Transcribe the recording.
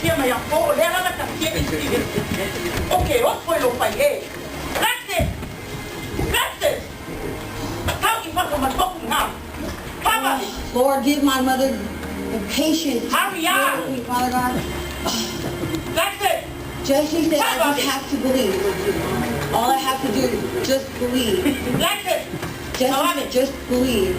ทียมอย่างโป้แล้วแล้วก็จับเทียมอีกทีโอเครถไฟลงไปเองthat's it that's it เท่าอีกว่ามันต้องงามถ้าว่า Lord, give my mother the patience. Hurry up. Father God. that's it Jesse said I just have to believe. All I have to do is just believe. that's it Jesse said just believe.